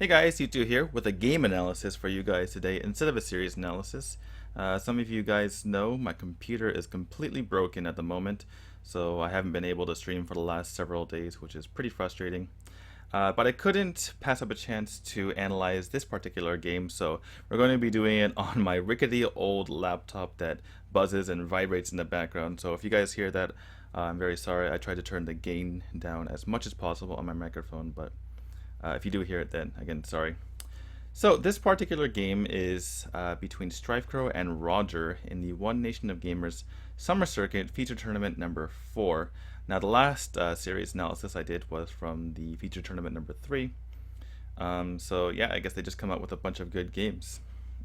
Hey guys, U2 here with a game analysis for you guys today instead of a series analysis. Some of you guys know my computer is completely broken at the moment, so I haven't been able to stream for the last several days, which is pretty frustrating. But I couldn't pass up a chance to analyze this particular game, so we're going to be doing it on my rickety old laptop that buzzes and vibrates in the background. So if you guys hear that, I'm very sorry. I tried to turn the gain down as much as possible on my microphone, but if you do hear it, then again, sorry. So this particular game is between Strifecro and Roger in the One Nation of Gamers Summer Circuit Feature Tournament number 4. Now the last series analysis I did was from the Feature Tournament number 3. So yeah, I guess they just come out with a bunch of good games.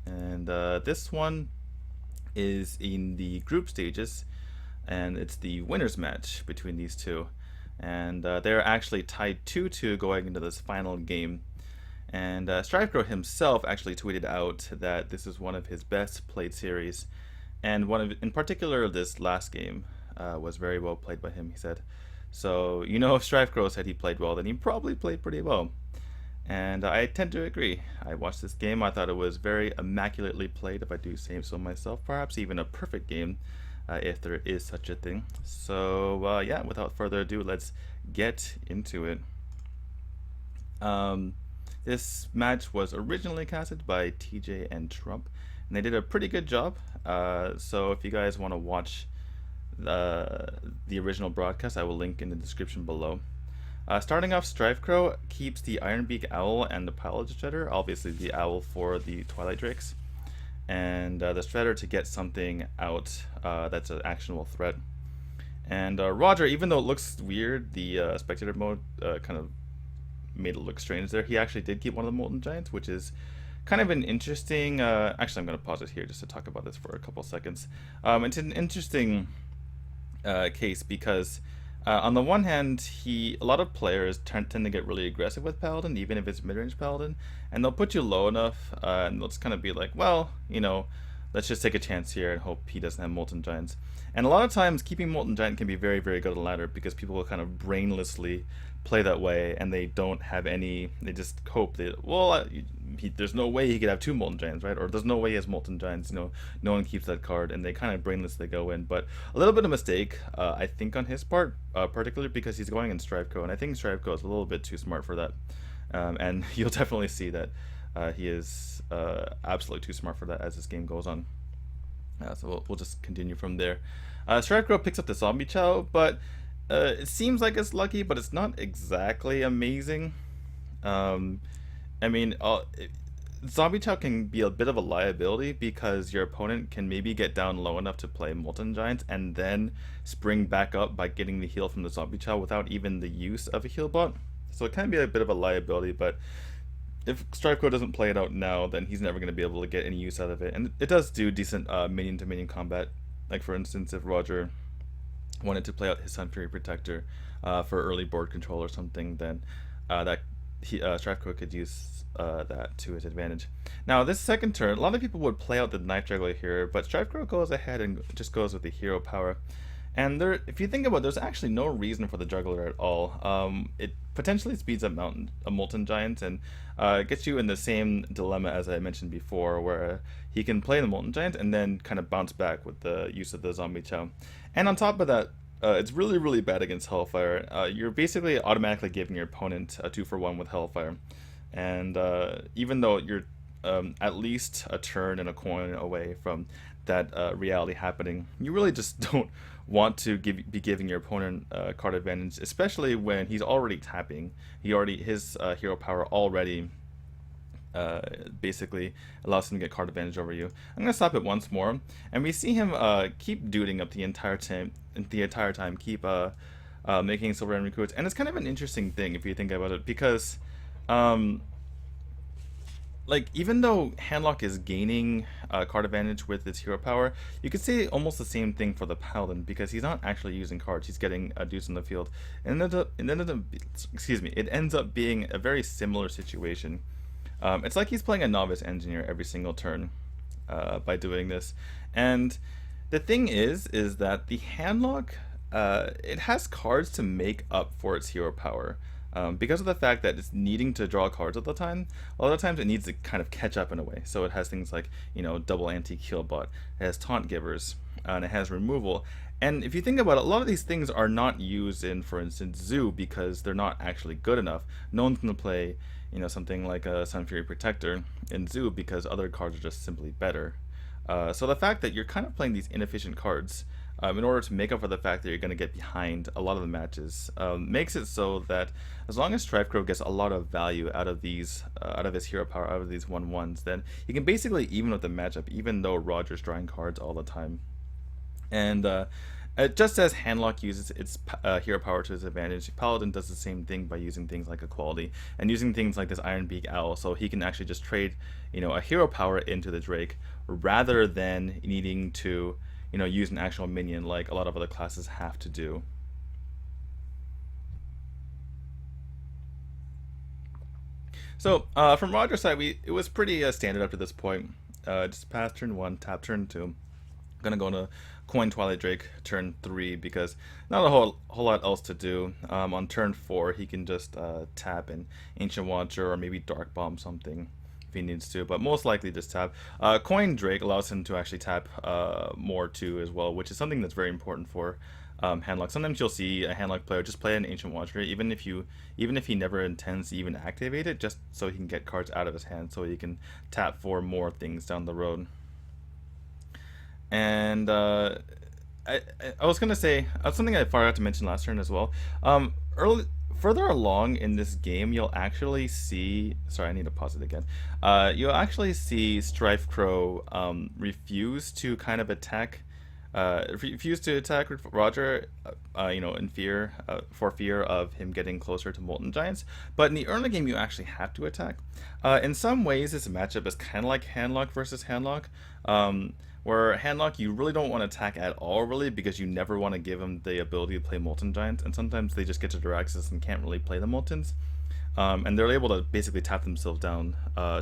And this one is in the group stages, and it's the winner's match between these two. And they're actually tied 2-2 going into this final game. And Strifecro himself actually tweeted out that this is one of his best played series, and in particular this last game was very well played by him, he said. So if Strifecro said he played well, then he probably played pretty well. And I tend to agree. I watched this game, I thought it was very immaculately played, if I do say so myself, perhaps even a perfect game. If there is such a thing. So yeah, without further ado, let's get into it. This match was originally casted by TJ and Trump, and they did a pretty good job. So if you guys want to watch the original broadcast, I will link in the description below. Starting off, Strifecro keeps the Ironbeak Owl and the Paladin Shredder, obviously the Owl for the Twilight Drakes, and the Shredder to get something out that's an actionable threat. And Roger, even though it looks weird, the spectator mode kind of made it look strange there. He actually did keep one of the Molten Giants, which is kind of an interesting... actually, I'm going to pause it here just to talk about this for a couple seconds. It's an interesting case because... on the one hand, a lot of players tend to get really aggressive with Paladin, even if it's mid-range Paladin, and they'll put you low enough, and they'll just kind of be like, well, let's just take a chance here and hope he doesn't have Molten Giants. And a lot of times, keeping Molten Giant can be very, very good on ladder because people will kind of brainlessly play that way, and they don't have any, they just hope that, well, there's no way he could have 2 Molten Giants, right? Or there's no way he has Molten Giants, no one keeps that card, and they kind of brainlessly go in. But a little bit of mistake, I think, on his part, particularly because he's going in Strifecro, and I think Strifecro is a little bit too smart for that. And you'll definitely see that he is absolutely too smart for that as this game goes on. So we'll just continue from there. Strifecro picks up the Zombie Chow, but it seems like it's lucky, but it's not exactly amazing. I mean, Zombie Chow can be a bit of a liability because your opponent can maybe get down low enough to play Molten Giants and then spring back up by getting the heal from the Zombie Chow without even the use of a heal bot. So it can be a bit of a liability, but if Strifecro doesn't play it out now, then he's never going to be able to get any use out of it. And it does do decent minion-to-minion combat. Like, for instance, if Roger wanted to play out his Sun Fury Protector for early board control or something, then Strifecro could use that to his advantage. Now, this second turn, a lot of people would play out the Knife Juggler here, but Strifecro goes ahead and just goes with the hero power. And if you think about it, there's actually no reason for the Juggler at all. It potentially speeds up a Molten Giant and gets you in the same dilemma as I mentioned before, where he can play the Molten Giant and then kind of bounce back with the use of the Zombie Chow. And on top of that, it's really, really bad against Hellfire. You're basically automatically giving your opponent a 2-for-1 with Hellfire. And even though you're at least a turn and a coin away from that reality happening, you really just don't want to be giving your opponent card advantage, especially when he's already tapping. His hero power already basically allows him to get card advantage over you. I'm gonna stop it once more, and we see him keep duding up the entire time. Keep making silver and recruits, and it's kind of an interesting thing if you think about it, because like, even though Handlock is gaining card advantage with its hero power, you could say almost the same thing for the Paladin, because he's not actually using cards, he's getting dudes in the field. And it ends up being a very similar situation. It's like he's playing a novice engineer every single turn by doing this. And the thing is that the Handlock, it has cards to make up for its hero power. because of the fact that it's needing to draw cards all the time. A lot of times it needs to kind of catch up in a way. So it has things like, double anti-kill bot, it has taunt givers, and it has removal. And if you think about it, a lot of these things are not used in, for instance, Zoo, because they're not actually good enough. No one's going to play, something like a Sun Fury Protector in Zoo because other cards are just simply better. So the fact that you're kind of playing these inefficient cards in order to make up for the fact that you're going to get behind a lot of the matches makes it so that as long as Strifecro gets a lot of value out of these, out of his hero power, out of these 1/1s, then he can basically even with the matchup, even though Roger's drawing cards all the time. And just as Handlock uses its hero power to its advantage, Paladin does the same thing by using things like Equality and using things like this Iron Beak Owl, so he can actually just trade, a hero power into the Drake rather than needing to, use an actual minion like a lot of other classes have to do. So from Roger's side, it was pretty standard up to this point. Just pass turn 1, tap turn 2. Gonna go into coin Twilight Drake turn 3 because not a whole lot else to do. On turn 4 he can just tap an Ancient Watcher or maybe Dark Bomb something if he needs to, but most likely just tap. Coin Drake allows him to actually tap more too as well, which is something that's very important for Handlock. Sometimes you'll see a Handlock player just play an Ancient Watcher even if he never intends to even activate it, just so he can get cards out of his hand so he can tap for more things down the road. And I was gonna say something I forgot to mention last turn as well. Further along in this game, you'll actually see. Sorry, I need to pause it again. You'll actually see Strifecro refuse to kind of attack. Refuse to attack Roger, in fear, for fear of him getting closer to Molten Giants. But in the early game, you actually have to attack. In some ways, this matchup is kind of like Handlock versus Handlock. Where Handlock, you really don't want to attack at all, really, because you never want to give them the ability to play Molten Giants, and sometimes they just get to their access and can't really play the Moltens. And they're able to basically tap themselves down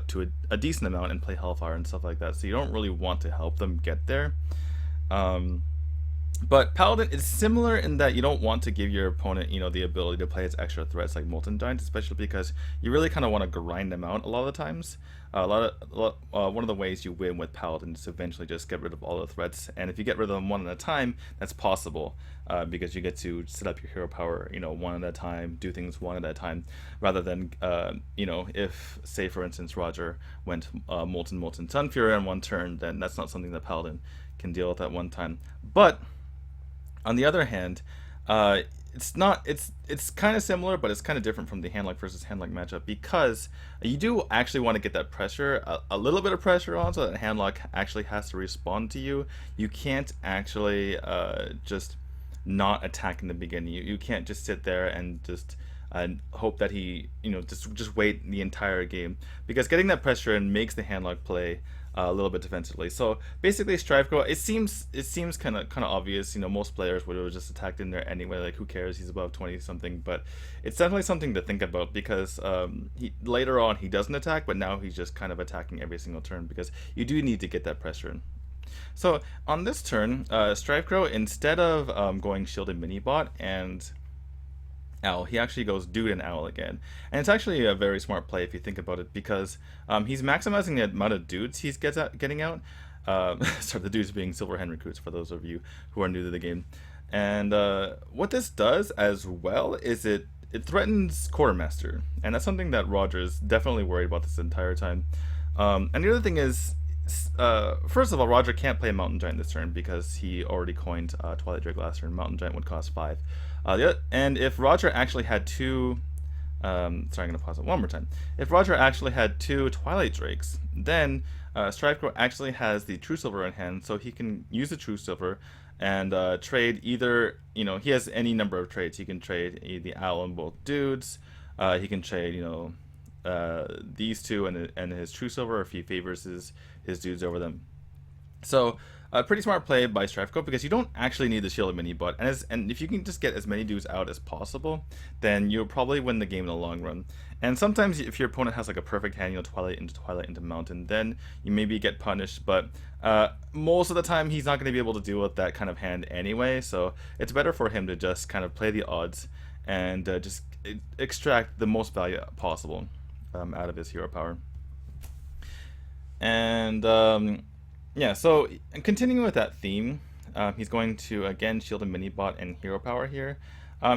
to a decent amount and play Hellfire and stuff like that, so you don't really want to help them get there. But Paladin is similar in that you don't want to give your opponent, the ability to play its extra threats like Molten Giants, especially because you really kind of want to grind them out a lot of the times. One of the ways you win with Paladin is to eventually just get rid of all the threats, and if you get rid of them one at a time, that's possible because you get to set up your hero power, one at a time, do things one at a time, rather than, if, say, for instance, Roger went Molten Sun Fury on one turn, then that's not something that Paladin can deal with at one time. But on the other hand, it's kind of similar, but it's kind of different from the Handlock versus Handlock matchup because you do actually want to get that pressure, a little bit of pressure on, so that Handlock actually has to respond to you. You can't actually just not attack in the beginning. You can't just sit there and just hope that he, just wait the entire game, because getting that pressure in makes the Handlock play a little bit defensively. So basically, Strifecro, it seems kind of obvious. Most players would have just attacked in there anyway. Like, who cares? He's above 20 something. But it's definitely something to think about because later on he doesn't attack, but now he's just kind of attacking every single turn because you do need to get that pressure in. So on this turn, Strifecro, instead of going Shielded Minibot and Owl, he actually goes Dude and Owl again, and it's actually a very smart play if you think about it, because he's maximizing the amount of dudes he's getting out. Sorry, the dudes being Silverhand recruits for those of you who are new to the game. And what this does as well is it threatens Quartermaster, and that's something that Roger's definitely worried about this entire time. And the other thing is, first of all, Roger can't play Mountain Giant this turn because he already coined Twilight Drake last turn. Mountain Giant would cost 5. And if Roger actually had two, sorry, I'm going to pause it one more time. If Roger actually had 2 Twilight Drakes, then Strifecro actually has the True Silver in hand, so he can use the True Silver and trade either, he has any number of trades. He can trade the Owl and both dudes. He can trade, these two and his True Silver if he favors his dudes over them. So a pretty smart play by Strifecro, because you don't actually need the Shielded Minibot, and if you can just get as many dudes out as possible, then you'll probably win the game in the long run. And sometimes if your opponent has like a perfect hand, Twilight into Mountain, then you maybe get punished, but most of the time he's not going to be able to deal with that kind of hand anyway, so it's better for him to just kind of play the odds and just extract the most value possible out of his hero power. And yeah, so continuing with that theme, he's going to again shield a mini bot and hero power here.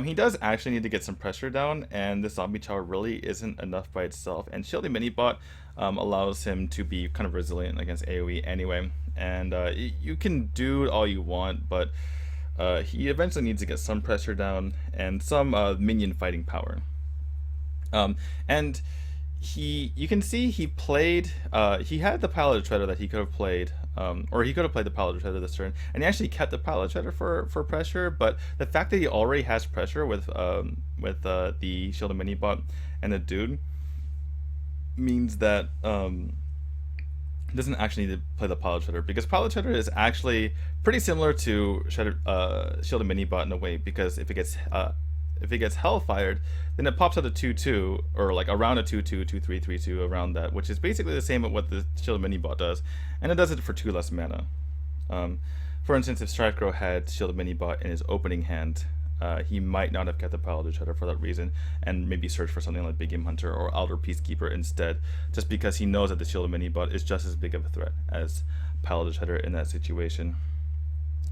He does actually need to get some pressure down, and the zombie chow really isn't enough by itself. And shielding mini bot allows him to be kind of resilient against AoE anyway. And you can do all you want, but he eventually needs to get some pressure down and some minion fighting power. And you can see he played, he had the Paladin Treader that he could have played, or he could have played the Paladin Treader this turn, and he actually kept the Paladin Treader for pressure. But the fact that he already has pressure with the Shield and Mini Bot and the Dude means that he doesn't actually need to play the Paladin Treader, because Paladin Treader is actually pretty similar to Shield and Mini Bot in a way, because if it gets Hellfired, then it pops out a 2/2, or like around a 2/2, 2/3, 3/2, around that, which is basically the same as what the Shield Mini Bot does, and it does it for 2 less mana. For instance, if Strifecro had Shield Mini Bot in his opening hand, he might not have kept the Paladin Treader for that reason, and maybe search for something like Big Game Hunter or Elder Peacekeeper instead, just because he knows that the Shield Mini Bot is just as big of a threat as Paladin Treader in that situation.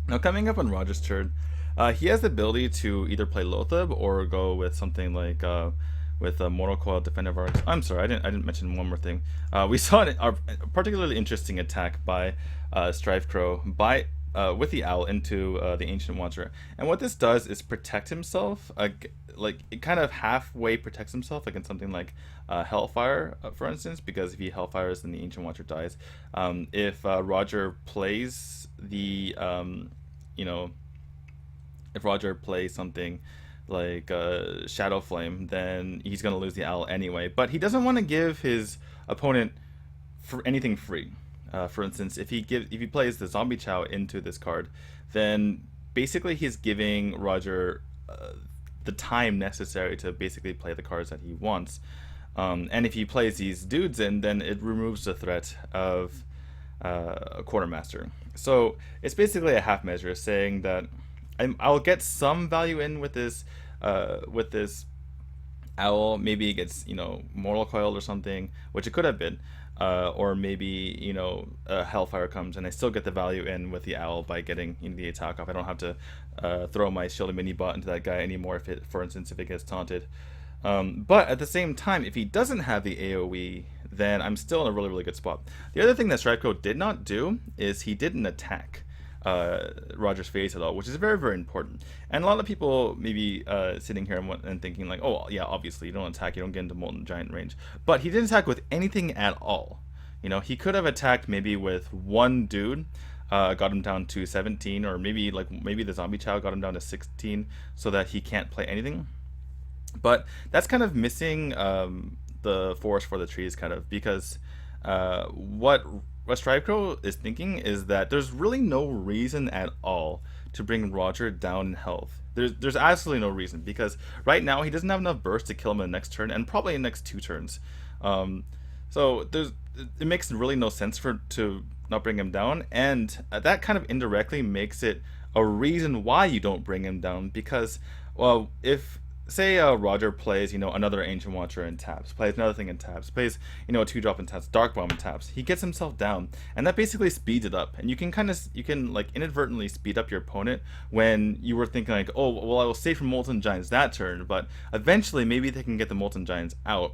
Now, coming up on Roger's turn, he has the ability to either play Lothab or go with something like with Mortal Coil, Defender of Arcs. I'm sorry, I didn't mention one more thing. We saw a particularly interesting attack by Strifecro with the Owl into the Ancient Watcher, and what this does is protect himself. Like it kind of halfway protects himself against something like Hellfire, for instance, because if he Hellfires, then the Ancient Watcher dies. If Roger plays the if Roger plays something like Shadow Flame, then he's going to lose the Owl anyway. But he doesn't want to give his opponent for anything free. For instance, if he plays the Zombie Chow into this card, then basically he's giving Roger the time necessary to basically play the cards that he wants. And if he plays these dudes in, then it removes the threat of a Quartermaster. So it's basically a half measure, saying that I'll get some value in with this Owl. Maybe it gets Mortal Coil or something, which it could have been, or maybe Hellfire comes and I still get the value in with the Owl by getting the attack off. I don't have to throw my Shield and Mini Bot into that guy anymore for instance, if it gets taunted. But at the same time, if he doesn't have the AoE, then I'm still in a really, really good spot. The other thing that Strifecro did not do is he didn't attack Roger's face at all, which is very, very important. And a lot of people maybe sitting here and thinking like, oh yeah, obviously you don't attack, you don't get into Molten Giant range. But he didn't attack with anything at all. He could have attacked maybe with one dude, got him down to 17, or maybe the Zombie Chow got him down to 16, so that he can't play anything. But that's kind of missing the forest for the trees, kind of, because what Strifecro is thinking is that there's really no reason at all to bring Roger down in health. There's absolutely no reason, because right now he doesn't have enough burst to kill him in the next turn, and probably in the next 2 turns. So it makes really no sense to not bring him down, and that kind of indirectly makes it a reason why you don't bring him down, because, well, if say Roger plays another Ancient Watcher in taps, plays another thing in taps, plays a 2-drop in taps, Dark Bomb in taps, he gets himself down, and that basically speeds it up. And you can like inadvertently speed up your opponent when you were thinking like, oh well, I will save from Molten Giants that turn, but eventually maybe they can get the Molten Giants out,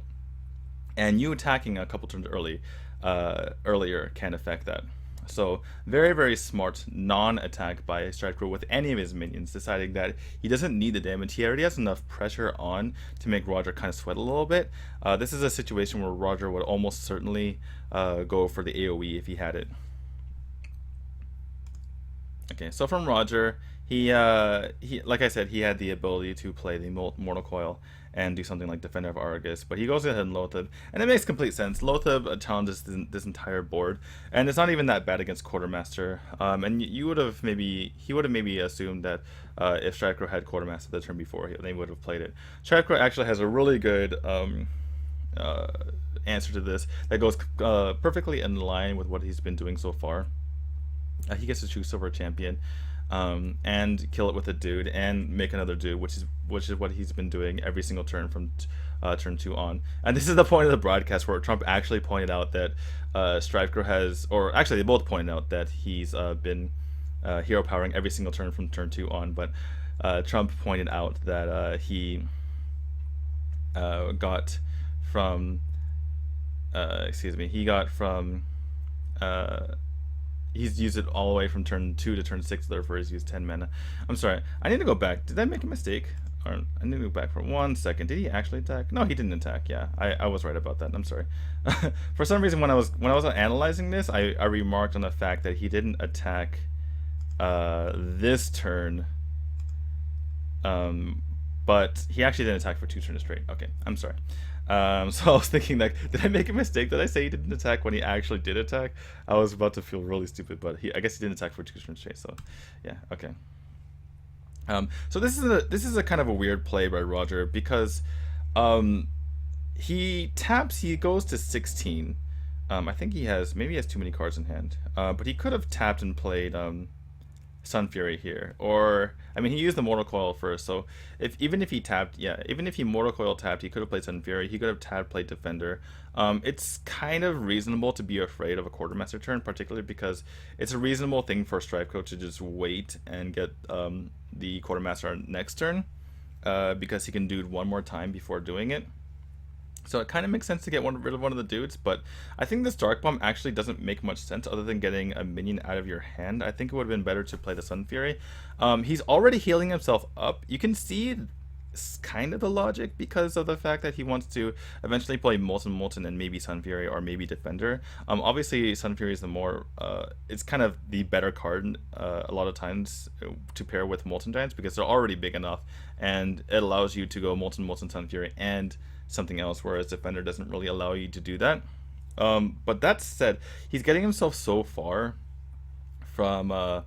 and you attacking a couple turns earlier can affect that. So very, very smart non-attack by Strifecro with any of his minions, deciding that he doesn't need the damage. He already has enough pressure on to make Roger kind of sweat a little bit. This is a situation where Roger would almost certainly go for the AoE if he had it. Okay, so from Roger, he like I said, he had the ability to play the Mortal Coil and do something like Defender of Argus, but he goes ahead and Lothab, and it makes complete sense. Lothab challenges this entire board, and it's not even that bad against Quartermaster. And he would have maybe assumed that if Strifecro had Quartermaster the turn before, they would have played it. Strifecro actually has a really good answer to this that goes perfectly in line with what he's been doing so far. He gets to choose Silver Champion. and kill it with a dude and make another dude, which is what he's been doing every single turn from turn 2 on. And this is the point of the broadcast where Trump actually pointed out that Strifecro has, or actually they both pointed out that he's been hero powering every single turn from turn 2 on. But Trump pointed out that he got from he got from he's used it all the way from turn 2 to turn 6, therefore he's used 10 mana. I'm sorry, I need to go back. Did I make a mistake? Or, I need to go back for 1 second. Did he actually attack? No, he didn't attack. Yeah, I was right about that. I'm sorry. For some reason, when I was analyzing this, I remarked on the fact that he didn't attack this turn, but he actually didn't attack for 2 turns straight. Okay, I'm sorry. So I was thinking, like, did I make a mistake? Did I say he didn't attack when he actually did attack? I was about to feel really stupid, but I guess he didn't attack for 2 turns straight. So, yeah, okay. So this is a kind of a weird play by Roger because he taps, he goes to 16. I think maybe he has too many cards in hand. But he could have tapped and played Sun Fury here, or I mean, he used the Mortal Coil first. So even if he tapped, even if he Mortal Coil tapped, he could have played Sun Fury. He could have tapped, played Defender. It's kind of reasonable to be afraid of a Quartermaster turn, particularly because it's a reasonable thing for Strifecro to just wait and get the Quartermaster next turn, because he can do it one more time before doing it. So it kind of makes sense to get rid of one of the dudes, but I think this Dark Bomb actually doesn't make much sense other than getting a minion out of your hand. I think it would have been better to play the Sun Fury. He's already healing himself up. You can see kind of the logic because of the fact that he wants to eventually play Molten and maybe Sun Fury or maybe Defender. Obviously Sun Fury is the more, it's kind of the better card a lot of times to pair with Molten Giants because they're already big enough and it allows you to go Molten, Sun Fury, and something else, whereas Defender doesn't really allow you to do that. But that said, he's getting himself so far from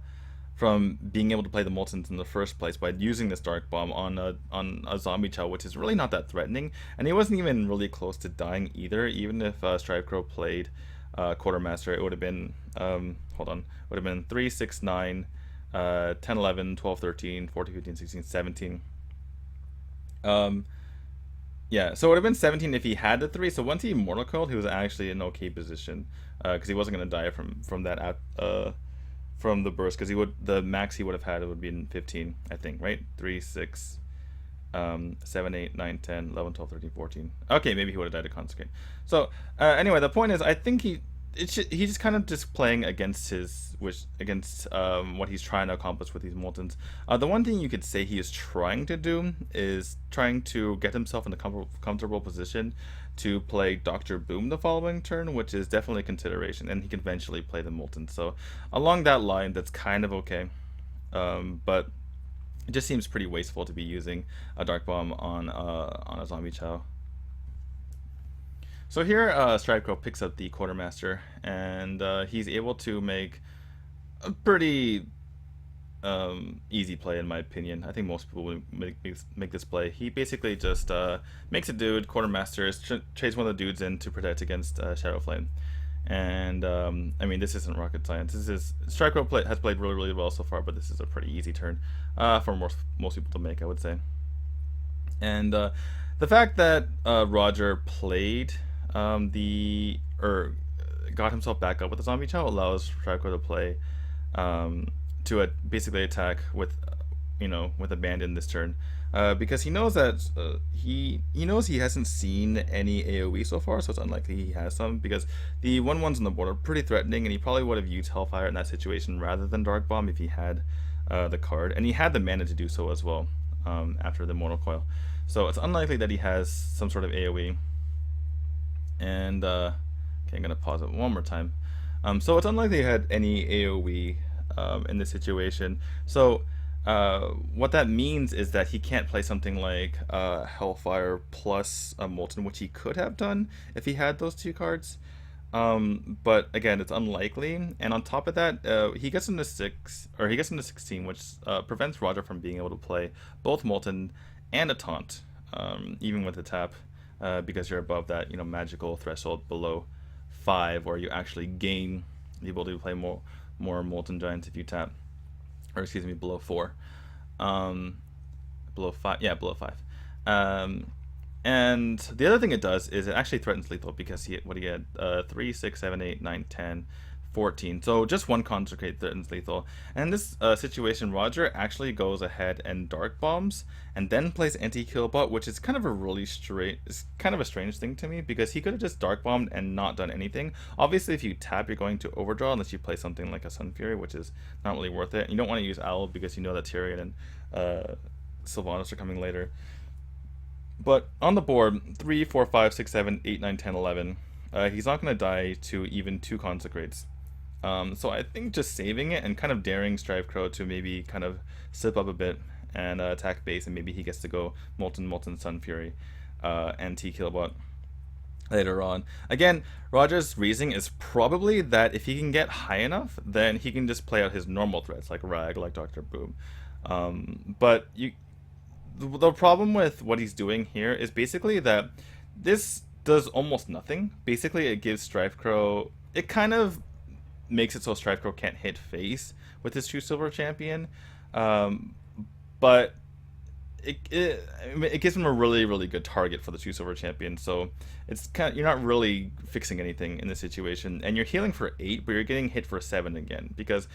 being able to play the Moltens in the first place by using this Dark Bomb on a Zombie Chow, which is really not that threatening, and he wasn't even really close to dying either. Even if Strifecro played Quartermaster, it would have been would have been 3, 6, 9, 10, 11, 12, 13, 14, 15, 16, 17. Yeah, so it would have been 17 if he had the 3. So once he Mortal Coiled, he was actually in an okay position because he wasn't going to die from that from the burst, because the max he would have had it would be in 15, I think, right? 3, 6, 7, 8, 9, 10, 11, 12, 13, 14. Okay, maybe he would have died to Consecrate. So anyway, the point is, I think he's just kind of just playing against what he's trying to accomplish with these Moltens. The one thing you could say he is trying to do is trying to get himself in a comfortable position to play Dr. Boom the following turn, which is definitely a consideration, and he can eventually play the Molten. So along that line, that's kind of okay, but it just seems pretty wasteful to be using a Dark Bomb on a Zombie Chow. So here, Strifecro picks up the Quartermaster, and he's able to make a pretty easy play, in my opinion. I think most people would make this play. He basically just makes a dude, Quartermaster, trades one of the dudes in to protect against Shadow Flame. And I mean, this isn't rocket science. Strifecro has played really well so far, but this is a pretty easy turn for most people to make, I would say. And the fact that Roger played got himself back up with the Zombie Chow allows Strifecro to play basically attack with Abandon this turn, because he knows that he hasn't seen any AoE so far, so it's unlikely he has some, because the 1/1s on the board are pretty threatening, and he probably would have used Hellfire in that situation rather than Dark Bomb if he had the card, and he had the mana to do so as well after the Mortal Coil. So it's unlikely that he has some sort of AoE. And okay, I'm gonna pause it one more time. So it's unlikely he had any AoE in this situation. So what that means is that he can't play something like Hellfire plus Molten, which he could have done if he had those 2 cards. But again, it's unlikely. And on top of that, he gets into 16, which prevents Roger from being able to play both Molten and a Taunt, even with a tap, because you're above that magical threshold below 5, where you actually gain the ability to play more Molten Giants if you tap. or excuse me, below 4. Um, Below 5, yeah, below 5. Um, and the other thing it does is it actually threatens lethal because what do you get? 3, 6, 7, 8, 9, 10, 14. So just one consecrate threatens lethal. And in this situation, Roger actually goes ahead and dark bombs and then plays anti-killbot, which is kind of a really straight, it's kind of a strange thing to me because he could have just dark bombed and not done anything. Obviously, if you tap, you're going to overdraw unless you play something like a Sun Fury, which is not really worth it. You don't want to use Owl because you know that Tyrion and Sylvanas are coming later. But on the board, 3, 4, 5, 6, 7, 8, 9, 10, 11. He's not going to die to even 2 consecrates. So I think just saving it and kind of daring Strifecro to maybe kind of slip up a bit and attack base, and maybe he gets to go Molten Sun Fury and T-Killbot later on. Again, Roger's reasoning is probably that if he can get high enough, then he can just play out his normal threats like Rag, like Dr. Boom. But the problem with what he's doing here is basically that this does almost nothing. Basically, it gives Strifecro, it kind of makes it so Strifecro can't hit face with his True Silver champion, but it gives him a really good target for the True Silver champion. So it's kind of, you're not really fixing anything in this situation, and you're healing for 8, but you're getting hit for 7 again because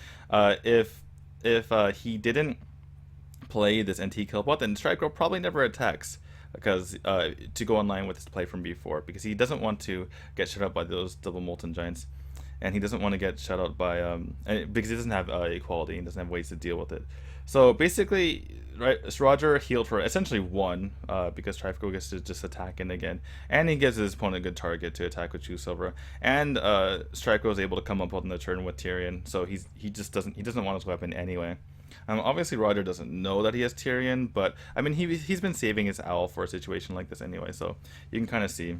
if he didn't play this NT Killbot, then Strifecro probably never attacks because to go online with his play from before, because he doesn't want to get shut out by those double Molten Giants, and he doesn't want to get shut out by because he doesn't have equality and doesn't have ways to deal with it. So basically, right, Roger healed for essentially 1 because Strifecro gets to just attack in again, and he gives his opponent a good target to attack with True Silver, and Strifecro is able to come up on the turn with Tyrion, so he doesn't want his weapon anyway. Obviously, Roger doesn't know that he has Tyrion, but I mean, he's been saving his Owl for a situation like this anyway, so you can kind of see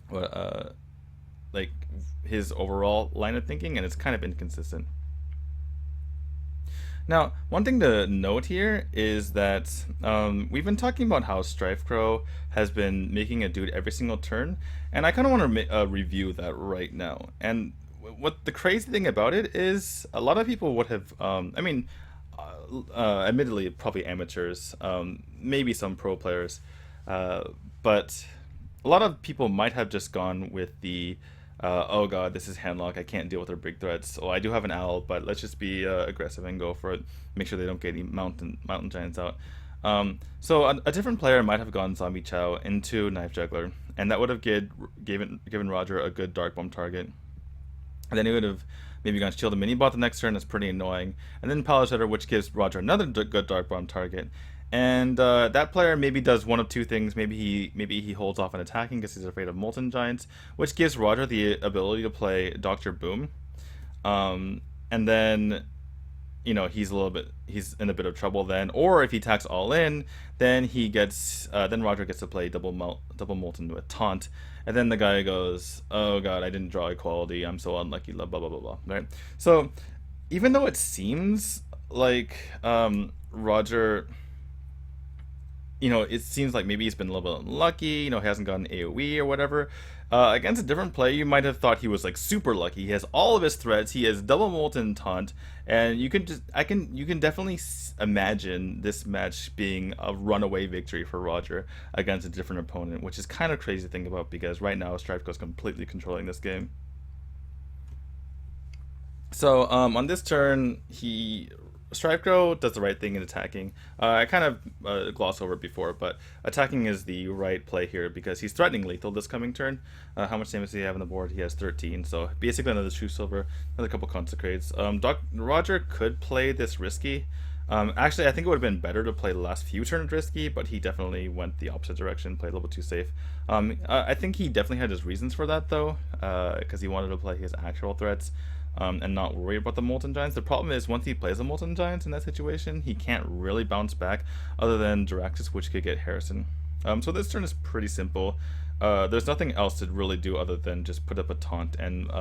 what like his overall line of thinking, and it's kind of inconsistent. Now, one thing to note here is that we've been talking about how Strifecro has been making a dude every single turn, and I kind of want to review that right now. And what the crazy thing about it is, a lot of people would have, admittedly, probably amateurs, maybe some pro players, but a lot of people might have just gone with the oh god, this is Handlock, I can't deal with their big threats. Oh, I do have an Owl, but let's just be aggressive and go for it. Make sure they don't get any mountain giants out. So a different player might have gone Zombie Chow into Knife Juggler, and that would have given Roger a good Dark Bomb target. And then he would have maybe gone Shield a Mini Bot the next turn, that's pretty annoying. And then Paladin, which gives Roger another good Dark Bomb target. And that player maybe does one of 2 things. Maybe he holds off on attacking because he's afraid of Molten Giants, which gives Roger the ability to play Dr. Boom. And then, he's in a bit of trouble then. Or if he attacks all in, then then Roger gets to play double Molten with Taunt. And then the guy goes, oh god, I didn't draw equality, I'm so unlucky, blah blah blah blah, right? So even though it seems like Roger, it seems like maybe he's been a little bit unlucky, he hasn't gotten AoE or whatever. Against a different player, you might have thought he was like super lucky. He has all of his threats, he has double Molten Taunt, and you can definitely imagine this match being a runaway victory for Roger against a different opponent, which is kind of crazy to think about because right now Strifecro is completely controlling this game. So on this turn, Strifecro does the right thing in attacking. I kind of glossed over it before, but attacking is the right play here because he's threatening lethal this coming turn. How much damage does he have on the board? He has 13, so basically another True Silver, another couple Consecrates. Roger could play this risky. Actually, I think it would have been better to play the last few turns risky, but he definitely went the opposite direction, played a little bit too safe. I think he definitely had his reasons for that, though, because he wanted to play his actual threats. And not worry about the Molten Giants. The problem is once he plays the Molten Giants in that situation, he can't really bounce back other than Diraxis, which could get Harrison. So this turn is pretty simple. There's nothing else to really do other than just put up a taunt and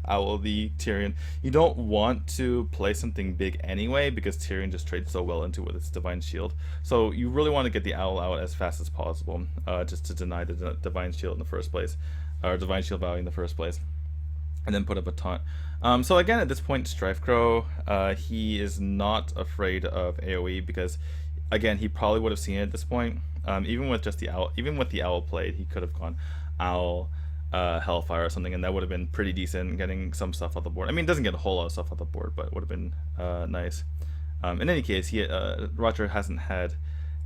owl the Tyrion. You don't want to play something big anyway because Tyrion just trades so well into it with its Divine Shield. So you really want to get the owl out as fast as possible just to deny the Divine Shield in the first place, or Divine Shield value in the first place. and then put up a taunt. So again, at this point, Strifecro, he is not afraid of AoE because, again, he probably would have seen it at this point. Even with just the owl, even with the owl played, he could have gone owl, hellfire or something, and that would have been pretty decent, getting some stuff off the board. I mean, it doesn't get a whole lot of stuff off the board, but it would have been nice. In any case, Roger hasn't had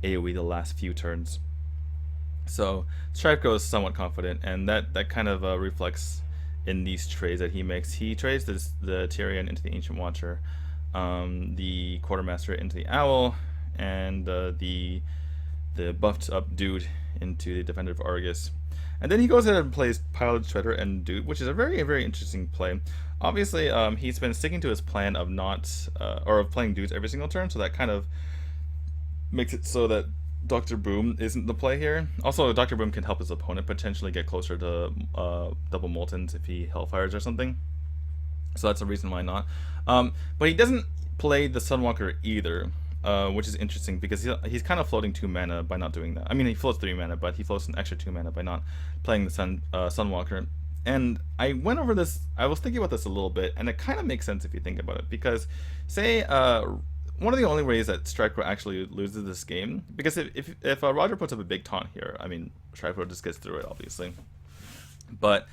AoE the last few turns, so Strifecro is somewhat confident, and that kind of reflects in these trades that he makes. He trades the Tyrion into the Ancient Watcher, the Quartermaster into the Owl, and the buffed up Dude into the Defender of Argus. And then he goes ahead and plays Paladin, Shredder, and Dude, which is a very, very interesting play. Obviously, he's been sticking to his plan of not, or of playing Dudes every single turn, so that kind of makes it so that Dr. Boom isn't the play here. Also, Dr. Boom can help his opponent potentially get closer to double Moltons if he Hellfires or something. So that's a reason why not. But he doesn't play the Sunwalker either, which is interesting because he's kind of floating 2 mana by not doing that. I mean, he floats 3 mana, but he floats an extra 2 mana by not playing the Sunwalker. And I went over this, I was thinking about this a little bit, and it kind of makes sense if you think about it. Because, say, one of the only ways that Strifecro actually loses this game, because if Roger puts up a big taunt here, I mean, Strifecro just gets through it, obviously. But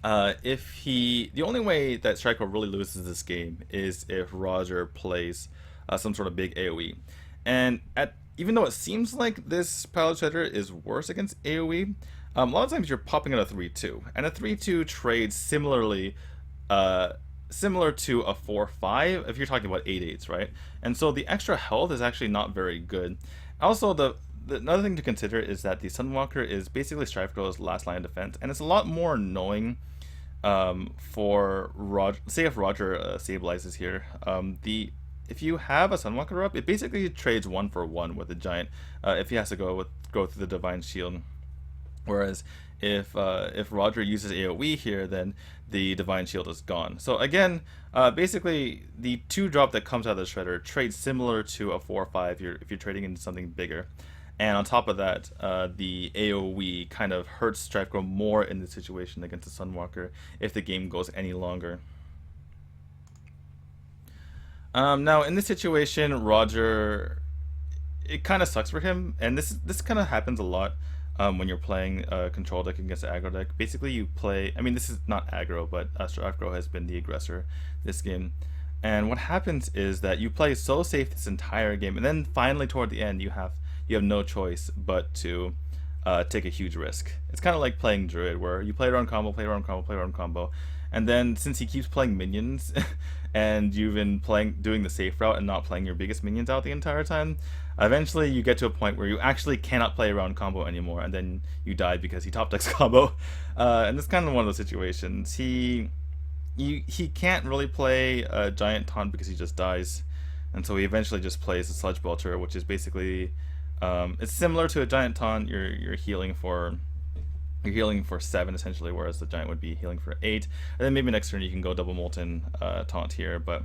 the only way that Strifecro really loses this game is if Roger plays some sort of big AoE. And even though it seems like this Paladin Shredder is worse against AoE, a lot of times you're popping out a 3-2, and a 3-2 trades similarly, similar to a 4-5 if you're talking about 8-8s, right? And so the extra health is actually not very good. Also, the another thing to consider is that the Sunwalker is basically Strifecro's last line of defense, and it's a lot more annoying for Roger. Say if Roger stabilizes here, if you have a Sunwalker up, it basically trades 1-for-1 with a giant if he has to go through the Divine Shield. Whereas if Roger uses AoE here, then the Divine Shield is gone. So again, basically the 2-drop that comes out of the Shredder trades similar to a 4-5 if you're trading into something bigger. And on top of that, the AoE kind of hurts Strifecro more in this situation against the Sunwalker if the game goes any longer. Now in this situation, Roger, it kind of sucks for him, and this kind of happens a lot. When you're playing a control deck against an aggro deck, basically you play, I mean, this is not aggro, but Strifecro has been the aggressor this game. And what happens is that you play so safe this entire game, and then finally toward the end you have no choice but to take a huge risk. It's kind of like playing Druid, where you play around combo, play around combo, play around combo, and then since he keeps playing minions, and you've been doing the safe route and not playing your biggest minions out the entire time, eventually you get to a point where you actually cannot play around combo anymore, and then you die because he top decks combo. And it's kind of one of those situations. He can't really play a giant taunt because he just dies, and so he eventually just plays a Sludge Belcher, which is basically it's similar to a giant taunt. You're healing for 7 essentially, whereas the giant would be healing for 8. And then maybe next turn you can go double Molten taunt here, but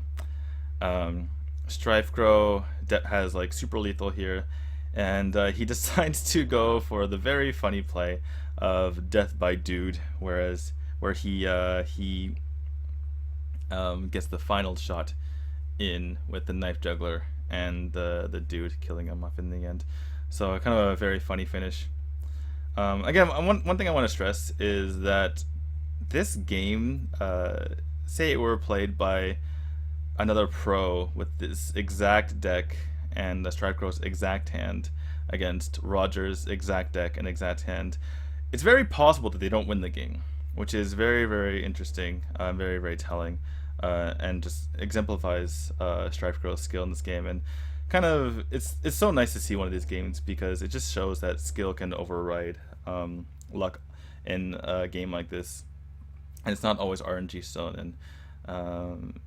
Strifecro has like super lethal here, and he decides to go for the very funny play of Death by Dude, where he gets the final shot in with the Knife Juggler, and the Dude killing him off in the end. So kind of a very funny finish. Again, one thing I want to stress is that this game, say it were played by another pro with this exact deck and the Strifecro's exact hand against Roger's exact deck and exact hand, it's very possible that they don't win the game, which is very, very interesting, very, very telling, and just exemplifies Strifecro's skill in this game. And kind of, it's so nice to see one of these games because it just shows that skill can override luck in a game like this, and it's not always RNG stone. And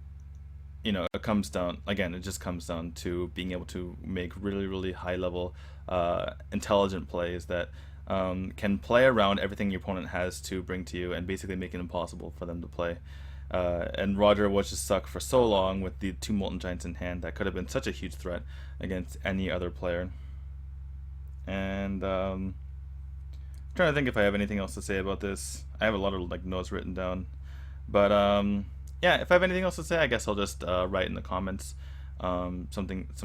it comes down, again, it just comes down to being able to make really, really high level intelligent plays that can play around everything your opponent has to bring to you and basically make it impossible for them to play. And Roger was just stuck for so long with the 2 Molten Giants in hand that could have been such a huge threat against any other player. And trying to think if I have anything else to say about this. I have a lot of notes written down, But yeah, if I have anything else to say, I guess I'll just write in the comments some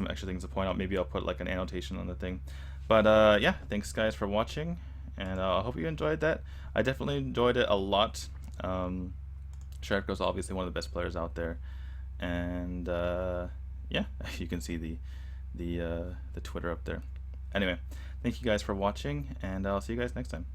extra things to point out. Maybe I'll put like an annotation on the thing. But yeah, thanks guys for watching, and I hope you enjoyed that. I definitely enjoyed it a lot. Strifecro's obviously one of the best players out there, and yeah, you can see the Twitter up there. Anyway, thank you guys for watching, and I'll see you guys next time.